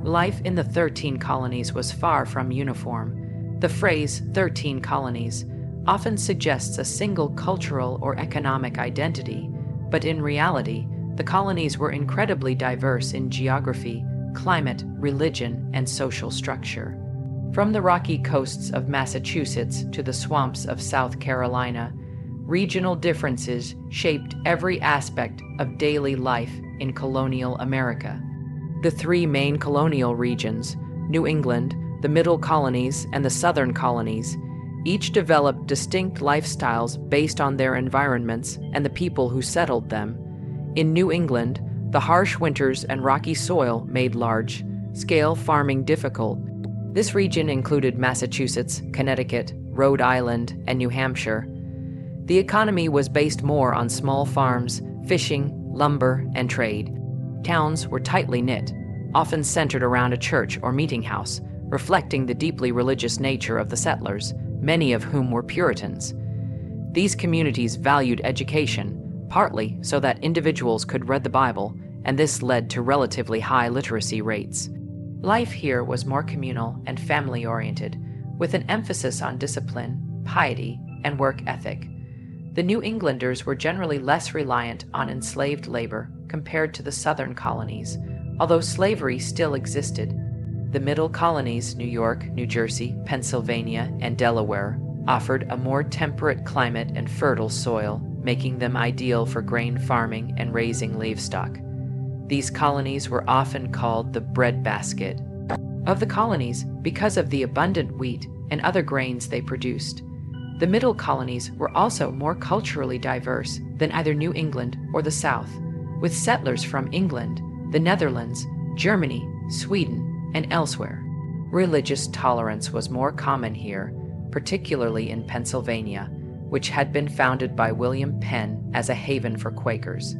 Life in the 13 colonies was far from uniform. The phrase 13 colonies often suggests a single cultural or economic identity, but in reality, the colonies were incredibly diverse in geography, climate, religion, and social structure. From the rocky coasts of Massachusetts to the swamps of South Carolina, regional differences shaped every aspect of daily life in colonial America. The three main colonial regions, New England, the Middle Colonies, and the Southern Colonies, each developed distinct lifestyles based on their environments and the people who settled them. In New England, the harsh winters and rocky soil made large-scale farming difficult. This region included Massachusetts, Connecticut, Rhode Island, and New Hampshire. The economy was based more on small farms, fishing, lumber, and trade. Towns were tightly knit, often centered around a church or meeting house, reflecting the deeply religious nature of the settlers, many of whom were Puritans. These communities valued education, partly so that individuals could read the Bible, and this led to relatively high literacy rates. Life here was more communal and family-oriented, with an emphasis on discipline, piety, and work ethic. The New Englanders were generally less reliant on enslaved labor compared to the Southern colonies, although slavery still existed. The Middle Colonies, New York, New Jersey, Pennsylvania, and Delaware, offered a more temperate climate and fertile soil, making them ideal for grain farming and raising livestock. These colonies were often called the breadbasket of the colonies because of the abundant wheat and other grains they produced. The Middle Colonies were also more culturally diverse than either New England or the South, with settlers from England, the Netherlands, Germany, Sweden, and elsewhere. Religious tolerance was more common here, particularly in Pennsylvania, which had been founded by William Penn as a haven for Quakers.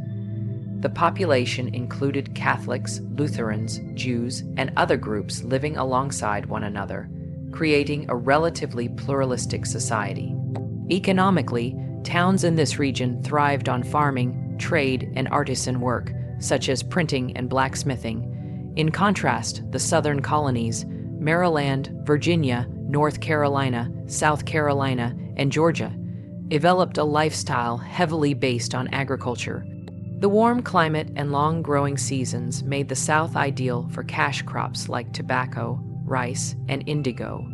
The population included Catholics, Lutherans, Jews, and other groups living alongside one another, creating a relatively pluralistic society. Economically, towns in this region thrived on farming, trade, and artisan work, such as printing and blacksmithing. In contrast, the Southern colonies, Maryland, Virginia, North Carolina, South Carolina, and Georgia, developed a lifestyle heavily based on agriculture. The warm climate and long growing seasons made the South ideal for cash crops like tobacco, rice, and indigo.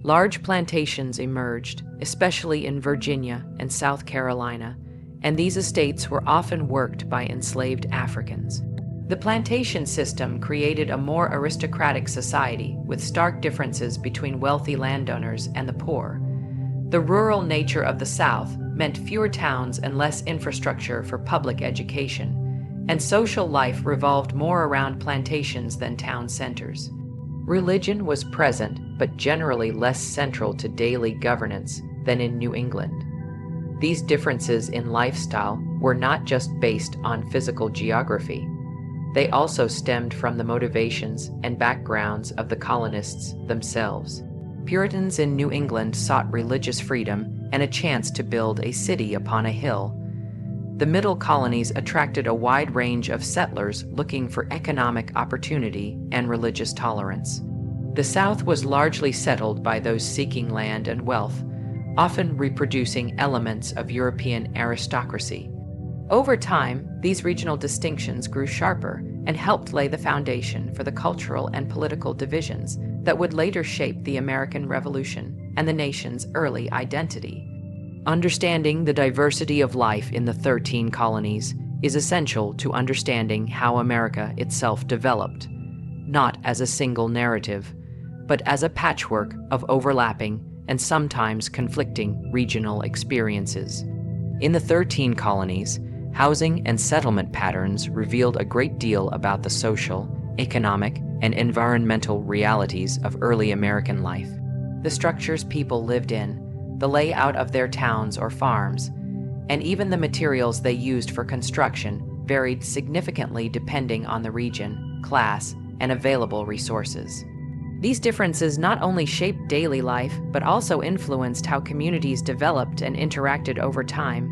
Large plantations emerged, especially in Virginia and South Carolina, and these estates were often worked by enslaved Africans. The plantation system created a more aristocratic society with stark differences between wealthy landowners and the poor. The rural nature of the South meant fewer towns and less infrastructure for public education, and social life revolved more around plantations than town centers. Religion was present, but generally less central to daily governance than in New England. These differences in lifestyle were not just based on physical geography. They also stemmed from the motivations and backgrounds of the colonists themselves. Puritans in New England sought religious freedom and a chance to build a city upon a hill. The Middle Colonies attracted a wide range of settlers looking for economic opportunity and religious tolerance. The South was largely settled by those seeking land and wealth, often reproducing elements of European aristocracy. Over time, these regional distinctions grew sharper and helped lay the foundation for the cultural and political divisions that would later shape the American Revolution and the nation's early identity. Understanding the diversity of life in the 13 colonies is essential to understanding how America itself developed, not as a single narrative, but as a patchwork of overlapping and sometimes conflicting regional experiences. In the 13 colonies, housing and settlement patterns revealed a great deal about the social, economic, and environmental realities of early American life. The structures people lived in, the layout of their towns or farms, and even the materials they used for construction varied significantly depending on the region, class, and available resources. These differences not only shaped daily life, but also influenced how communities developed and interacted over time.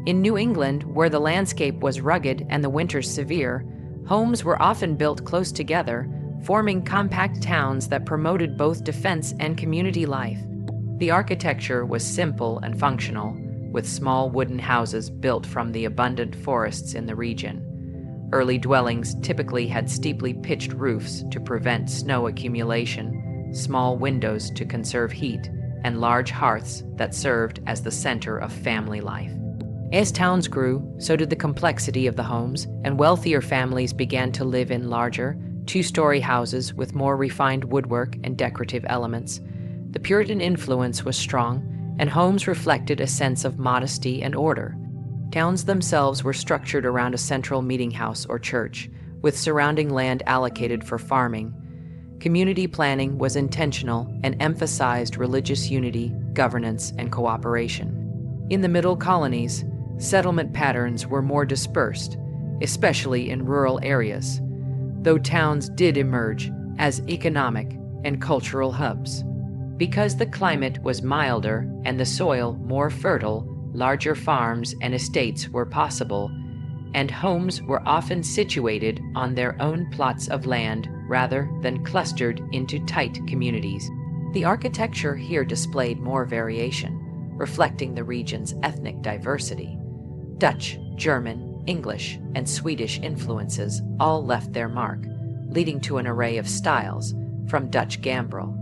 In New England, where the landscape was rugged and the winters severe, homes were often built close together, forming compact towns that promoted both defense and community life. The architecture was simple and functional, with small wooden houses built from the abundant forests in the region. Early dwellings typically had steeply pitched roofs to prevent snow accumulation, small windows to conserve heat, and large hearths that served as the center of family life. As towns grew, so did the complexity of the homes, and wealthier families began to live in larger, two-story houses with more refined woodwork and decorative elements. The Puritan influence was strong, and homes reflected a sense of modesty and order. Towns themselves were structured around a central meeting house or church, with surrounding land allocated for farming. Community planning was intentional and emphasized religious unity, governance, and cooperation. In the Middle Colonies, settlement patterns were more dispersed, especially in rural areas, though towns did emerge as economic and cultural hubs. Because the climate was milder and the soil more fertile, larger farms and estates were possible, and homes were often situated on their own plots of land rather than clustered into tight communities. The architecture here displayed more variation, reflecting the region's ethnic diversity. Dutch, German, English, and Swedish influences all left their mark, leading to an array of styles, from Dutch gambrel,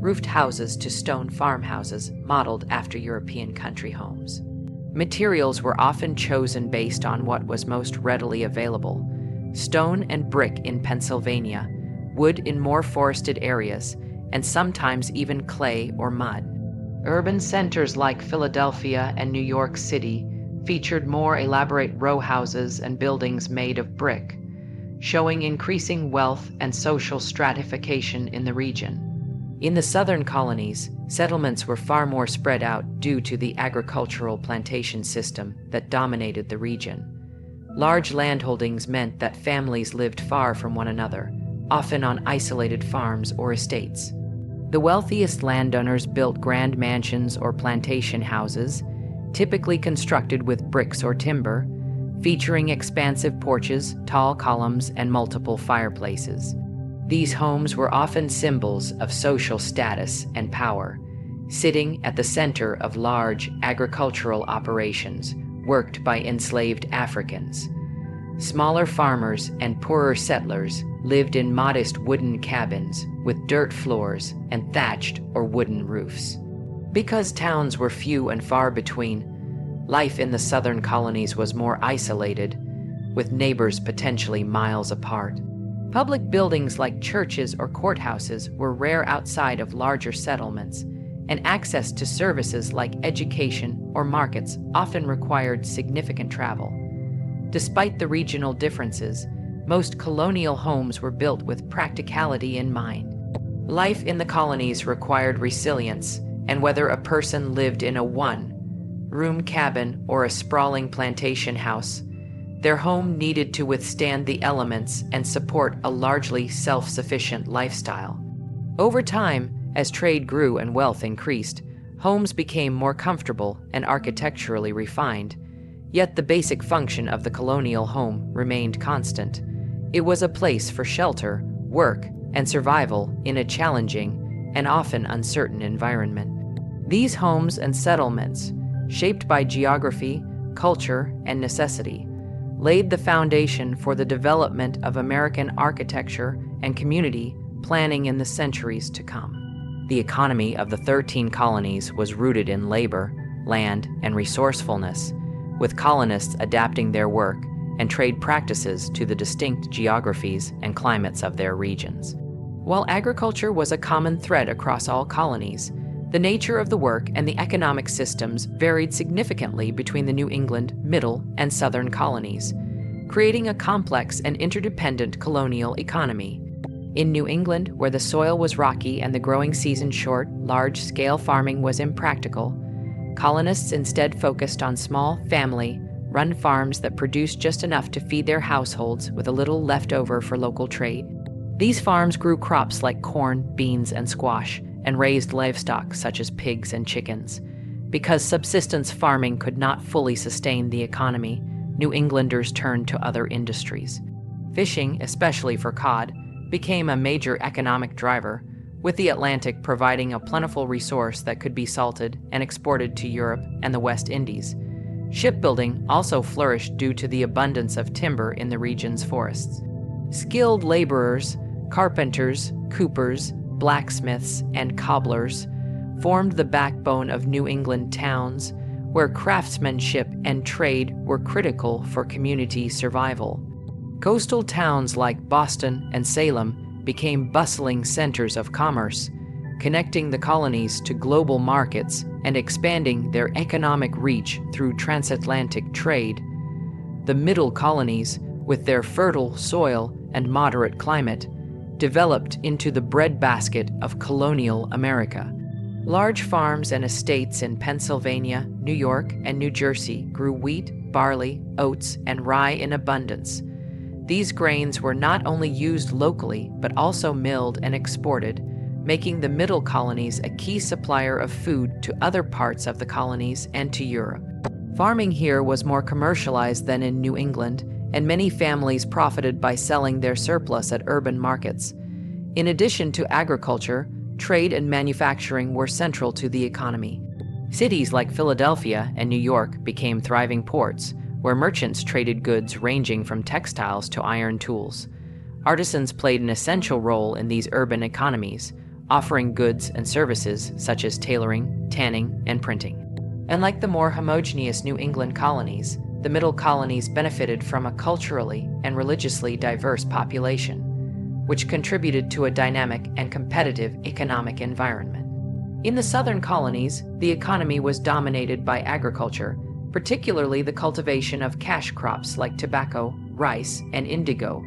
roofed houses to stone farmhouses modeled after European country homes. Materials were often chosen based on what was most readily available: stone and brick in Pennsylvania, wood in more forested areas, and sometimes even clay or mud. Urban centers like Philadelphia and New York City featured more elaborate row houses and buildings made of brick, showing increasing wealth and social stratification in the region. In the southern colonies, settlements were far more spread out due to the agricultural plantation system that dominated the region. Large landholdings meant that families lived far from one another, often on isolated farms or estates. The wealthiest landowners built grand mansions or plantation houses, typically constructed with bricks or timber, featuring expansive porches, tall columns, and multiple fireplaces. These homes were often symbols of social status and power, sitting at the center of large agricultural operations worked by enslaved Africans. Smaller farmers and poorer settlers lived in modest wooden cabins with dirt floors and thatched or wooden roofs. Because towns were few and far between, life in the southern colonies was more isolated, with neighbors potentially miles apart. Public buildings like churches or courthouses were rare outside of larger settlements, and access to services like education or markets often required significant travel. Despite the regional differences, most colonial homes were built with practicality in mind. Life in the colonies required resilience, and whether a person lived in a one-room cabin or a sprawling plantation house, their home needed to withstand the elements and support a largely self-sufficient lifestyle. Over time, as trade grew and wealth increased, homes became more comfortable and architecturally refined, yet the basic function of the colonial home remained constant. It was a place for shelter, work, and survival in a challenging and often uncertain environment. These homes and settlements, shaped by geography, culture, and necessity, laid the foundation for the development of American architecture and community planning in the centuries to come. The economy of the 13 colonies was rooted in labor, land, and resourcefulness, with colonists adapting their work and trade practices to the distinct geographies and climates of their regions. While agriculture was a common thread across all colonies, the nature of the work and the economic systems varied significantly between the New England, Middle, and Southern colonies, creating a complex and interdependent colonial economy. In New England, where the soil was rocky and the growing season short, large-scale farming was impractical. Colonists instead focused on small, family-run farms that produced just enough to feed their households with a little left over for local trade. These farms grew crops like corn, beans, and squash, and raised livestock such as pigs and chickens. Because subsistence farming could not fully sustain the economy, New Englanders turned to other industries. Fishing, especially for cod, became a major economic driver, with the Atlantic providing a plentiful resource that could be salted and exported to Europe and the West Indies. Shipbuilding also flourished due to the abundance of timber in the region's forests. Skilled laborers, carpenters, coopers, blacksmiths, and cobblers formed the backbone of New England towns, where craftsmanship and trade were critical for community survival. Coastal towns like Boston and Salem became bustling centers of commerce, connecting the colonies to global markets and expanding their economic reach through transatlantic trade. The Middle Colonies, with their fertile soil and moderate climate, developed into the breadbasket of colonial America. Large farms and estates in Pennsylvania, New York, and New Jersey grew wheat, barley, oats, and rye in abundance. These grains were not only used locally, but also milled and exported, making the Middle Colonies a key supplier of food to other parts of the colonies and to Europe. Farming here was more commercialized than in New England, and many families profited by selling their surplus at urban markets. In addition to agriculture, trade and manufacturing were central to the economy. Cities like Philadelphia and New York became thriving ports, where merchants traded goods ranging from textiles to iron tools. Artisans played an essential role in these urban economies, offering goods and services such as tailoring, tanning, and printing. Unlike the more homogeneous New England colonies, the Middle Colonies benefited from a culturally and religiously diverse population, which contributed to a dynamic and competitive economic environment. In the Southern colonies, the economy was dominated by agriculture, particularly the cultivation of cash crops like tobacco, rice, and indigo.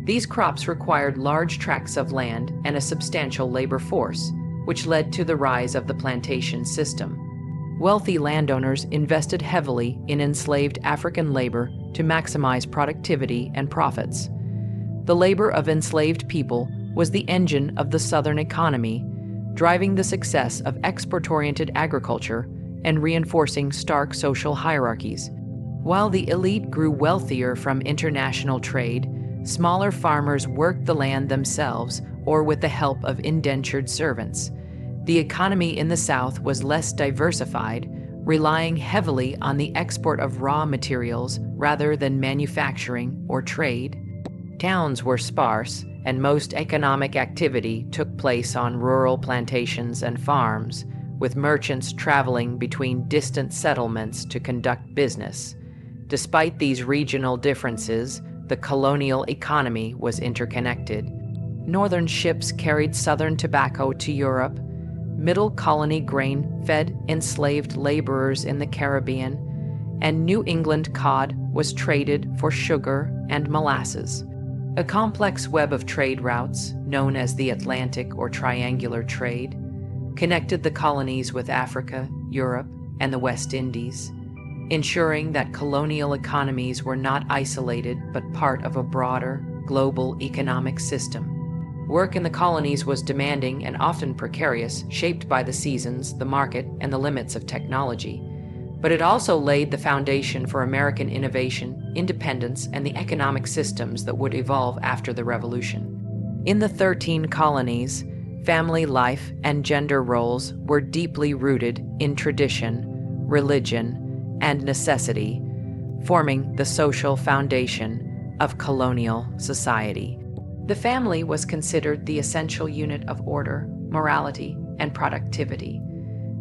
These crops required large tracts of land and a substantial labor force, which led to the rise of the plantation system. Wealthy landowners invested heavily in enslaved African labor to maximize productivity and profits. The labor of enslaved people was the engine of the Southern economy, driving the success of export-oriented agriculture and reinforcing stark social hierarchies. While the elite grew wealthier from international trade, smaller farmers worked the land themselves or with the help of indentured servants. The economy in the South was less diversified, relying heavily on the export of raw materials rather than manufacturing or trade. Towns were sparse, and most economic activity took place on rural plantations and farms, with merchants traveling between distant settlements to conduct business. Despite these regional differences, the colonial economy was interconnected. Northern ships carried Southern tobacco to Europe. Middle Colony grain fed enslaved laborers in the Caribbean, and New England cod was traded for sugar and molasses. A complex web of trade routes, known as the Atlantic or triangular trade, connected the colonies with Africa, Europe, and the West Indies, ensuring that colonial economies were not isolated but part of a broader, global economic system. Work in the colonies was demanding and often precarious, shaped by the seasons, the market, and the limits of technology. But it also laid the foundation for American innovation, independence, and the economic systems that would evolve after the Revolution. In the 13 colonies, family life and gender roles were deeply rooted in tradition, religion, and necessity, forming the social foundation of colonial society. The family was considered the essential unit of order, morality, and productivity,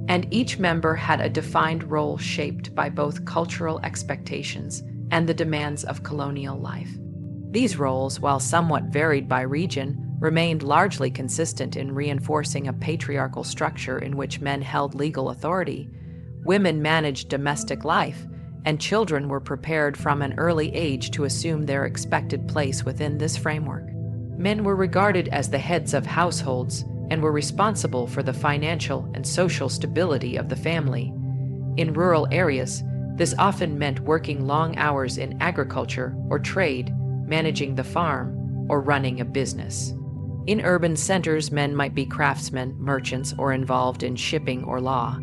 and each member had a defined role shaped by both cultural expectations and the demands of colonial life. These roles, while somewhat varied by region, remained largely consistent in reinforcing a patriarchal structure in which men held legal authority, women managed domestic life, and children were prepared from an early age to assume their expected place within this framework. Men were regarded as the heads of households and were responsible for the financial and social stability of the family. In rural areas, this often meant working long hours in agriculture or trade, managing the farm, or running a business. In urban centers, men might be craftsmen, merchants, or involved in shipping or law.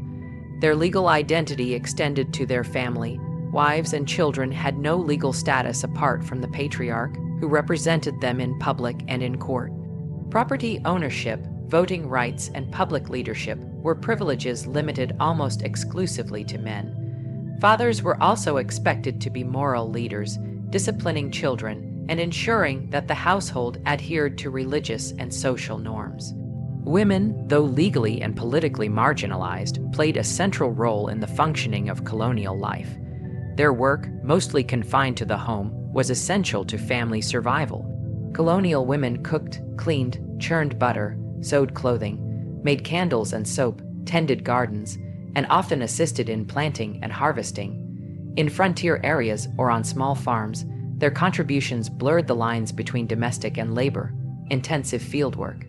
Their legal identity extended to their family. Wives and children had no legal status apart from the patriarch, who represented them in public and in court. Property ownership, voting rights, and public leadership were privileges limited almost exclusively to men. Fathers were also expected to be moral leaders, disciplining children and ensuring that the household adhered to religious and social norms. Women, though legally and politically marginalized, played a central role in the functioning of colonial life. Their work, mostly confined to the home, was essential to family survival. Colonial women cooked, cleaned, churned butter, sewed clothing, made candles and soap, tended gardens, and often assisted in planting and harvesting. In frontier areas or on small farms, their contributions blurred the lines between domestic and labor-intensive fieldwork.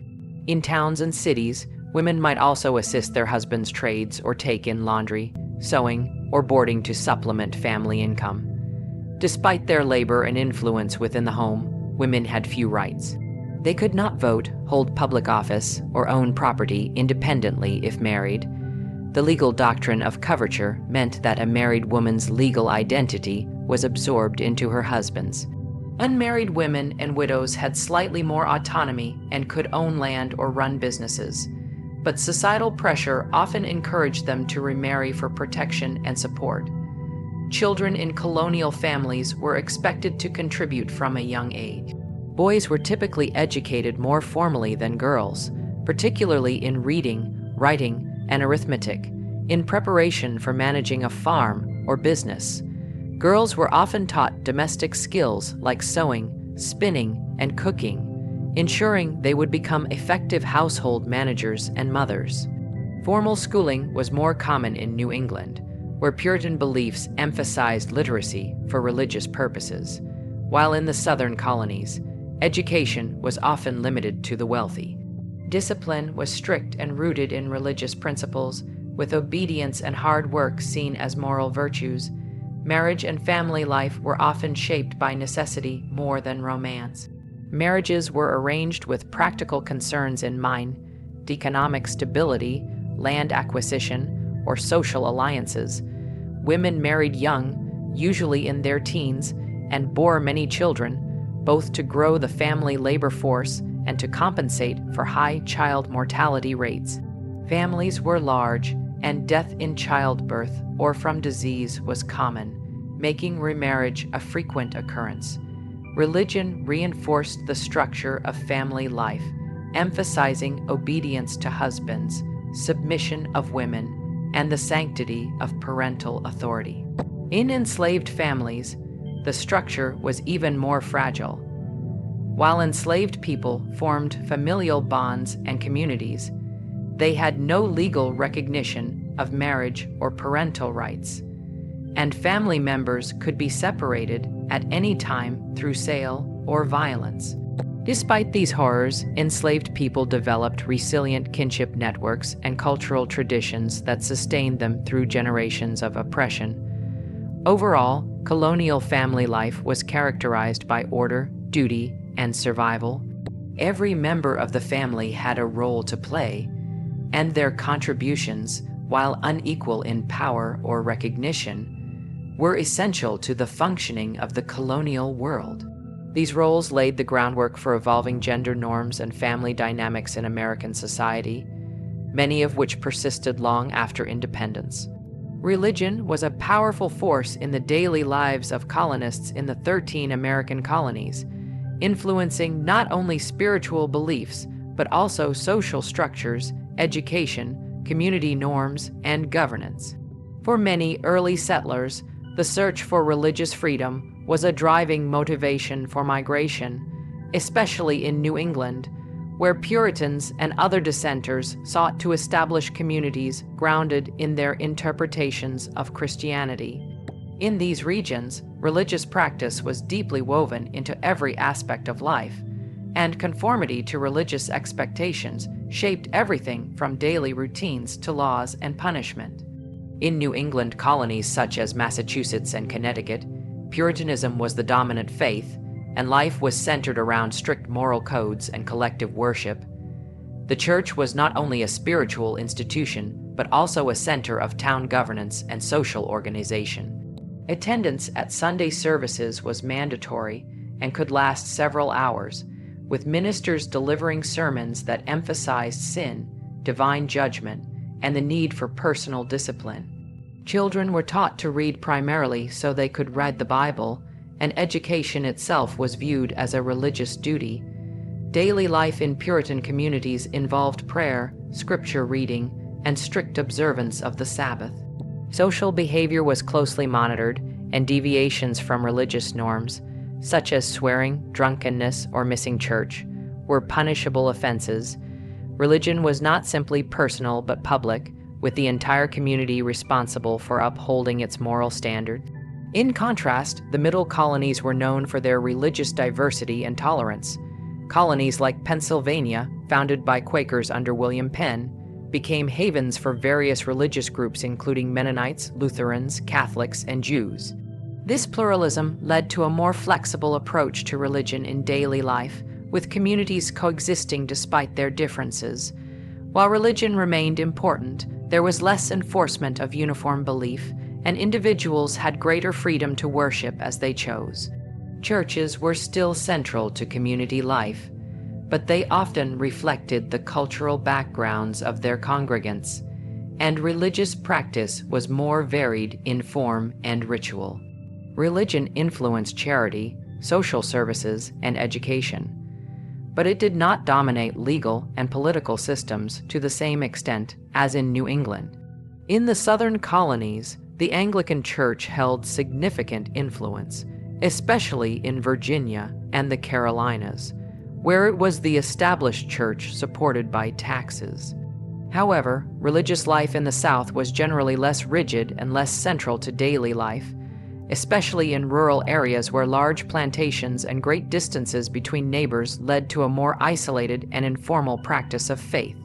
In towns and cities, women might also assist their husbands' trades or take in laundry, sewing, or boarding to supplement family income. Despite their labor and influence within the home, women had few rights. They could not vote, hold public office, or own property independently if married. The legal doctrine of coverture meant that a married woman's legal identity was absorbed into her husband's. Unmarried women and widows had slightly more autonomy and could own land or run businesses, but societal pressure often encouraged them to remarry for protection and support. Children in colonial families were expected to contribute from a young age. Boys were typically educated more formally than girls, particularly in reading, writing, and arithmetic, in preparation for managing a farm or business. Girls were often taught domestic skills like sewing, spinning, and cooking, ensuring they would become effective household managers and mothers. Formal schooling was more common in New England, where Puritan beliefs emphasized literacy for religious purposes, while in the southern colonies, education was often limited to the wealthy. Discipline was strict and rooted in religious principles, with obedience and hard work seen as moral virtues. Marriage and family life were often shaped by necessity more than romance. Marriages were arranged with practical concerns in mind: economic stability, land acquisition, or social alliances. Women married young, usually in their teens, and bore many children, both to grow the family labor force and to compensate for high child mortality rates. Families were large, and death in childbirth or from disease was common, making remarriage a frequent occurrence. Religion reinforced the structure of family life, emphasizing obedience to husbands, submission of women, and the sanctity of parental authority. In enslaved families, the structure was even more fragile. While enslaved people formed familial bonds and communities, they had no legal recognition of marriage or parental rights, and family members could be separated at any time through sale or violence. Despite these horrors, enslaved people developed resilient kinship networks and cultural traditions that sustained them through generations of oppression. Overall, colonial family life was characterized by order, duty, and survival. Every member of the family had a role to play, and their contributions, while unequal in power or recognition, were essential to the functioning of the colonial world. These roles laid the groundwork for evolving gender norms and family dynamics in American society, many of which persisted long after independence. Religion was a powerful force in the daily lives of colonists in the 13 American colonies, influencing not only spiritual beliefs, but also social structures, education, community norms, and governance. For many early settlers, the search for religious freedom was a driving motivation for migration, especially in New England, where Puritans and other dissenters sought to establish communities grounded in their interpretations of Christianity. In these regions, religious practice was deeply woven into every aspect of life, and conformity to religious expectations shaped everything from daily routines to laws and punishment. In New England colonies such as Massachusetts and Connecticut, Puritanism was the dominant faith, and life was centered around strict moral codes and collective worship. The church was not only a spiritual institution, but also a center of town governance and social organization. Attendance at Sunday services was mandatory, and could last several hours, with ministers delivering sermons that emphasized sin, divine judgment, and the need for personal discipline. Children were taught to read primarily so they could read the Bible, and education itself was viewed as a religious duty. Daily life in Puritan communities involved prayer, scripture reading, and strict observance of the Sabbath. Social behavior was closely monitored, and deviations from religious norms, such as swearing, drunkenness, or missing church, were punishable offenses. Religion was not simply personal but public, with the entire community responsible for upholding its moral standards. In contrast, the Middle Colonies were known for their religious diversity and tolerance. Colonies like Pennsylvania, founded by Quakers under William Penn, became havens for various religious groups including Mennonites, Lutherans, Catholics, and Jews. This pluralism led to a more flexible approach to religion in daily life, with communities coexisting despite their differences. While religion remained important, there was less enforcement of uniform belief, and individuals had greater freedom to worship as they chose. Churches were still central to community life, but they often reflected the cultural backgrounds of their congregants, and religious practice was more varied in form and ritual. Religion influenced charity, social services, and education, but it did not dominate legal and political systems to the same extent as in New England. In the southern colonies, the Anglican Church held significant influence, especially in Virginia and the Carolinas, where it was the established church supported by taxes. However, religious life in the South was generally less rigid and less central to daily life, especially in rural areas where large plantations and great distances between neighbors led to a more isolated and informal practice of faith.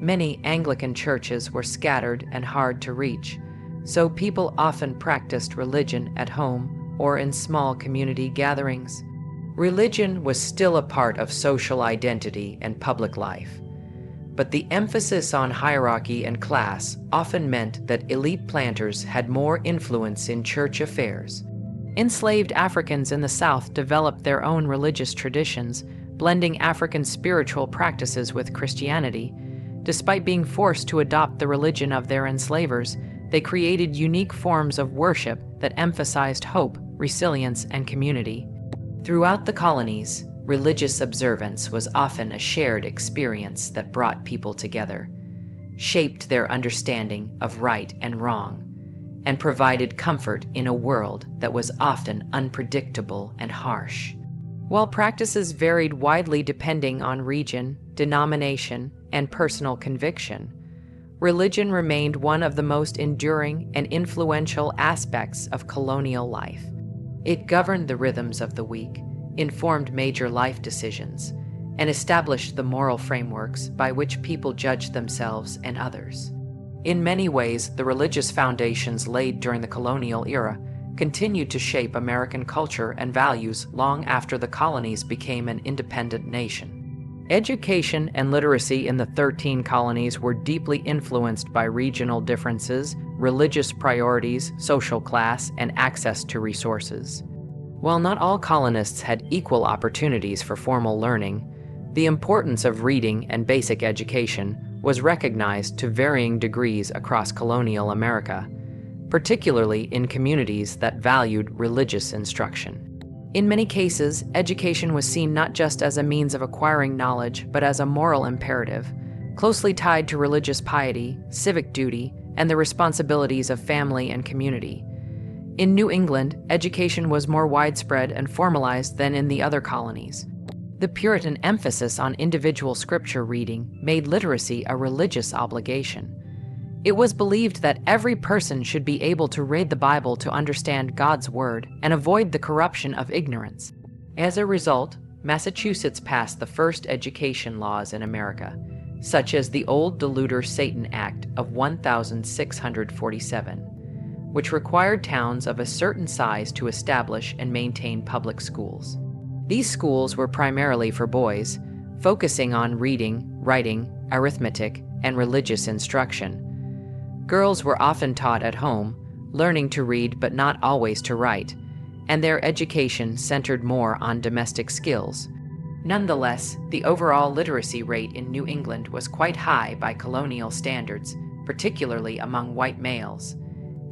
Many Anglican churches were scattered and hard to reach, so people often practiced religion at home or in small community gatherings. Religion was still a part of social identity and public life, but the emphasis on hierarchy and class often meant that elite planters had more influence in church affairs. Enslaved Africans in the South developed their own religious traditions, blending African spiritual practices with Christianity. Despite being forced to adopt the religion of their enslavers, they created unique forms of worship that emphasized hope, resilience, and community. Throughout the colonies, religious observance was often a shared experience that brought people together, shaped their understanding of right and wrong, and provided comfort in a world that was often unpredictable and harsh. While practices varied widely depending on region, denomination, and personal conviction, religion remained one of the most enduring and influential aspects of colonial life. It governed the rhythms of the week, informed major life decisions, and established the moral frameworks by which people judged themselves and others. In many ways, the religious foundations laid during the colonial era continued to shape American culture and values long after the colonies became an independent nation. Education and literacy in the 13 colonies were deeply influenced by regional differences, religious priorities, social class, and access to resources. While not all colonists had equal opportunities for formal learning, the importance of reading and basic education was recognized to varying degrees across colonial America, particularly in communities that valued religious instruction. In many cases, education was seen not just as a means of acquiring knowledge, but as a moral imperative, closely tied to religious piety, civic duty, and the responsibilities of family and community. In New England, education was more widespread and formalized than in the other colonies. The Puritan emphasis on individual scripture reading made literacy a religious obligation. It was believed that every person should be able to read the Bible to understand God's Word and avoid the corruption of ignorance. As a result, Massachusetts passed the first education laws in America, such as the Old Deluder Satan Act of 1647, which required towns of a certain size to establish and maintain public schools. These schools were primarily for boys, focusing on reading, writing, arithmetic, and religious instruction. Girls were often taught at home, learning to read but not always to write, and their education centered more on domestic skills. Nonetheless, the overall literacy rate in New England was quite high by colonial standards, particularly among white males.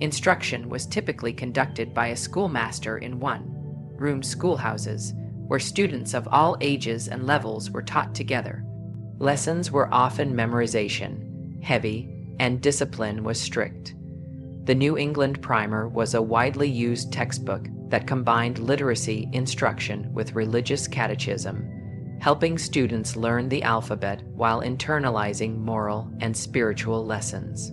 Instruction was typically conducted by a schoolmaster in one-room schoolhouses, where students of all ages and levels were taught together. Lessons were often memorization heavy, and discipline was strict. The New England Primer was a widely used textbook that combined literacy instruction with religious catechism, helping students learn the alphabet while internalizing moral and spiritual lessons.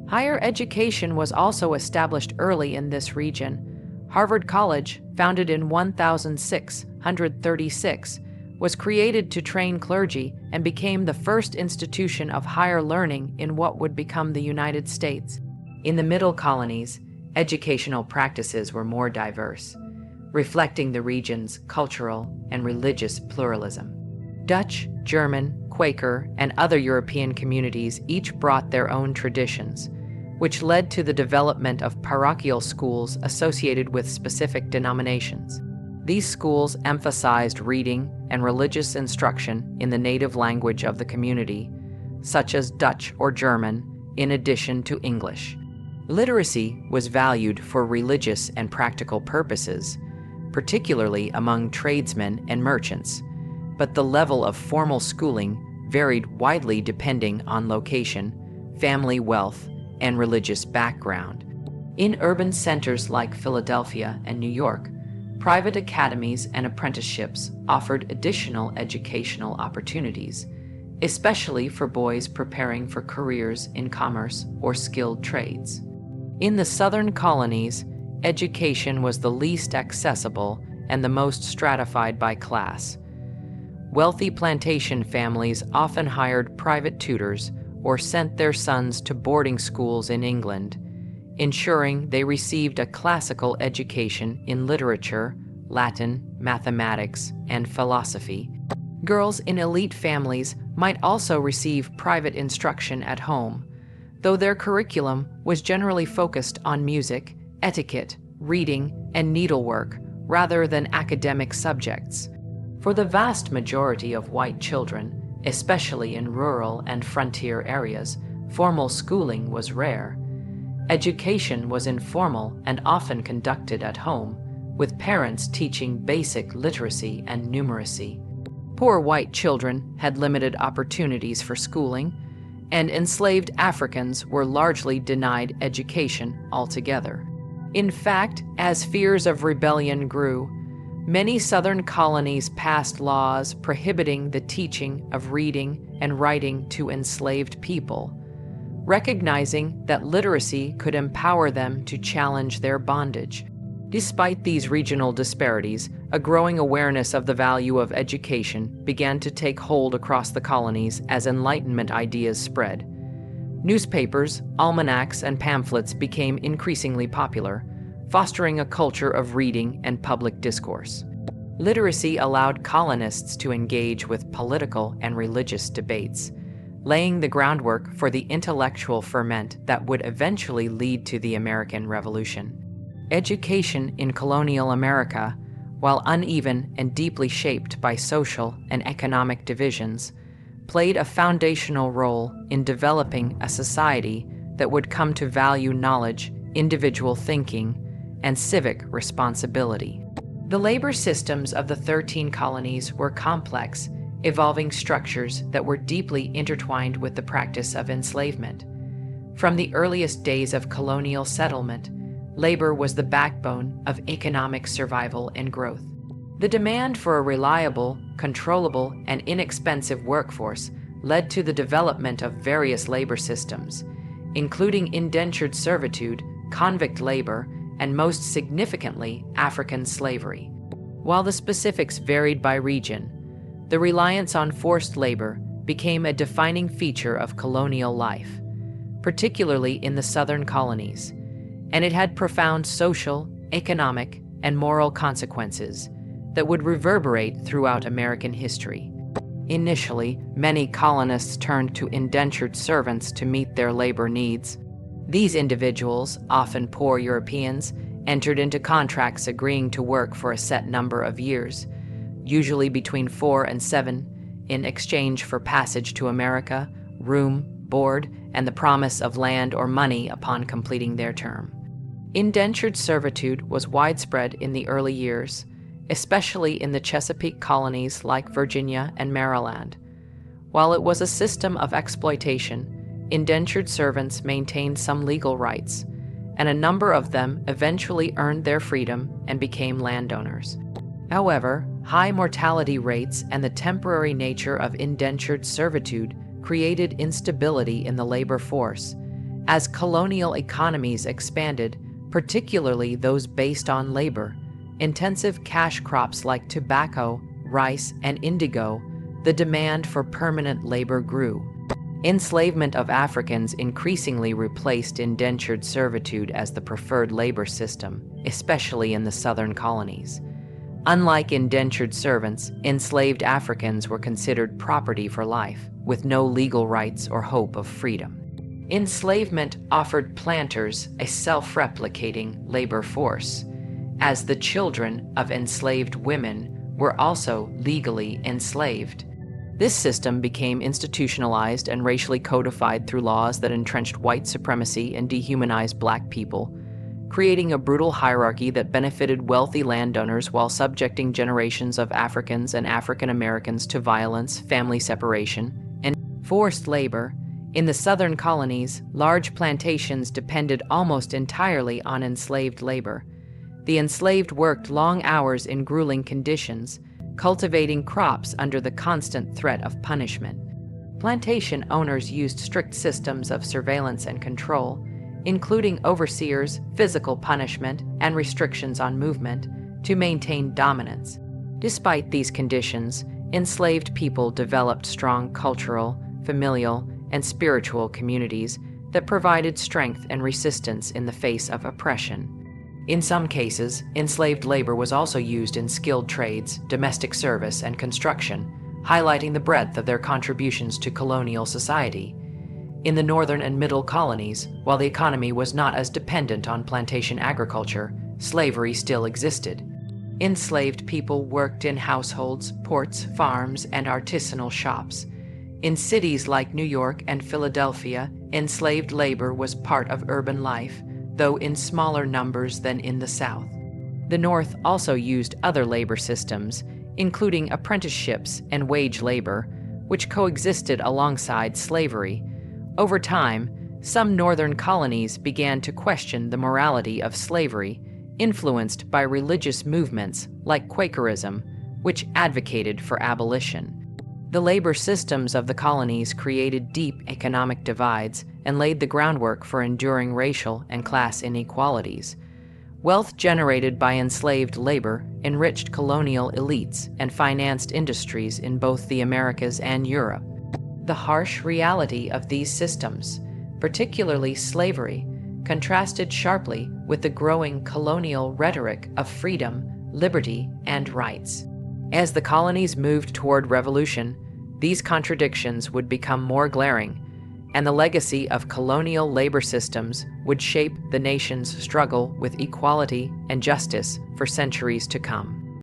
Higher education was also established early in this region. Harvard College, founded in 1636, was created to train clergy and became the first institution of higher learning in what would become the United States. In the Middle Colonies, educational practices were more diverse, reflecting the region's cultural and religious pluralism. Dutch, German, Quaker, and other European communities each brought their own traditions, which led to the development of parochial schools associated with specific denominations. These schools emphasized reading and religious instruction in the native language of the community, such as Dutch or German, in addition to English. Literacy was valued for religious and practical purposes, particularly among tradesmen and merchants, but the level of formal schooling varied widely depending on location, family wealth, and religious background. In urban centers like Philadelphia and New York, private academies and apprenticeships offered additional educational opportunities, especially for boys preparing for careers in commerce or skilled trades. In the southern colonies, education was the least accessible and the most stratified by class. Wealthy plantation families often hired private tutors or sent their sons to boarding schools in England, ensuring they received a classical education in literature, Latin, mathematics, and philosophy. Girls in elite families might also receive private instruction at home, though their curriculum was generally focused on music, etiquette, reading, and needlework rather than academic subjects. For the vast majority of white children, especially in rural and frontier areas, formal schooling was rare. Education was informal and often conducted at home, with parents teaching basic literacy and numeracy. Poor white children had limited opportunities for schooling, and enslaved Africans were largely denied education altogether. In fact, as fears of rebellion grew, many southern colonies passed laws prohibiting the teaching of reading and writing to enslaved people, recognizing that literacy could empower them to challenge their bondage. Despite these regional disparities, a growing awareness of the value of education began to take hold across the colonies as Enlightenment ideas spread. Newspapers, almanacs, and pamphlets became increasingly popular, fostering a culture of reading and public discourse. Literacy allowed colonists to engage with political and religious debates, laying the groundwork for the intellectual ferment that would eventually lead to the American Revolution. Education in colonial America, while uneven and deeply shaped by social and economic divisions, played a foundational role in developing a society that would come to value knowledge, individual thinking, and civic responsibility. The labor systems of the 13 colonies were complex, evolving structures that were deeply intertwined with the practice of enslavement. From the earliest days of colonial settlement, labor was the backbone of economic survival and growth. The demand for a reliable, controllable, and inexpensive workforce led to the development of various labor systems, including indentured servitude, convict labor, and most significantly, African slavery. While the specifics varied by region, the reliance on forced labor became a defining feature of colonial life, particularly in the southern colonies, and it had profound social, economic, and moral consequences that would reverberate throughout American history. Initially, many colonists turned to indentured servants to meet their labor needs. These individuals, often poor Europeans, entered into contracts agreeing to work for a set number of years, usually between 4 and 7, in exchange for passage to America, room, board, and the promise of land or money upon completing their term. Indentured servitude was widespread in the early years, especially in the Chesapeake colonies like Virginia and Maryland. While it was a system of exploitation, indentured servants maintained some legal rights, and a number of them eventually earned their freedom and became landowners. However, high mortality rates and the temporary nature of indentured servitude created instability in the labor force. As colonial economies expanded, particularly those based on labor, intensive cash crops like tobacco, rice, and indigo, the demand for permanent labor grew. Enslavement of Africans increasingly replaced indentured servitude as the preferred labor system, especially in the southern colonies. Unlike indentured servants, enslaved Africans were considered property for life, with no legal rights or hope of freedom. Enslavement offered planters a self-replicating labor force, as the children of enslaved women were also legally enslaved. This system became institutionalized and racially codified through laws that entrenched white supremacy and dehumanized black people, creating a brutal hierarchy that benefited wealthy landowners while subjecting generations of Africans and African Americans to violence, family separation, and forced labor. In the southern colonies, large plantations depended almost entirely on enslaved labor. The enslaved worked long hours in grueling conditions, cultivating crops under the constant threat of punishment. Plantation owners used strict systems of surveillance and control, including overseers, physical punishment, and restrictions on movement, to maintain dominance. Despite these conditions, enslaved people developed strong cultural, familial, and spiritual communities that provided strength and resistance in the face of oppression. In some cases, enslaved labor was also used in skilled trades, domestic service, and construction, highlighting the breadth of their contributions to colonial society. In the northern and middle colonies, while the economy was not as dependent on plantation agriculture, slavery still existed. Enslaved people worked in households, ports, farms, and artisanal shops. In cities like New York and Philadelphia, enslaved labor was part of urban life, though in smaller numbers than in the South. The North also used other labor systems, including apprenticeships and wage labor, which coexisted alongside slavery. Over time, some northern colonies began to question the morality of slavery, influenced by religious movements like Quakerism, which advocated for abolition. The labor systems of the colonies created deep economic divides and laid the groundwork for enduring racial and class inequalities. Wealth generated by enslaved labor enriched colonial elites and financed industries in both the Americas and Europe. The harsh reality of these systems, particularly slavery, contrasted sharply with the growing colonial rhetoric of freedom, liberty, and rights. As the colonies moved toward revolution, these contradictions would become more glaring, and the legacy of colonial labor systems would shape the nation's struggle with equality and justice for centuries to come.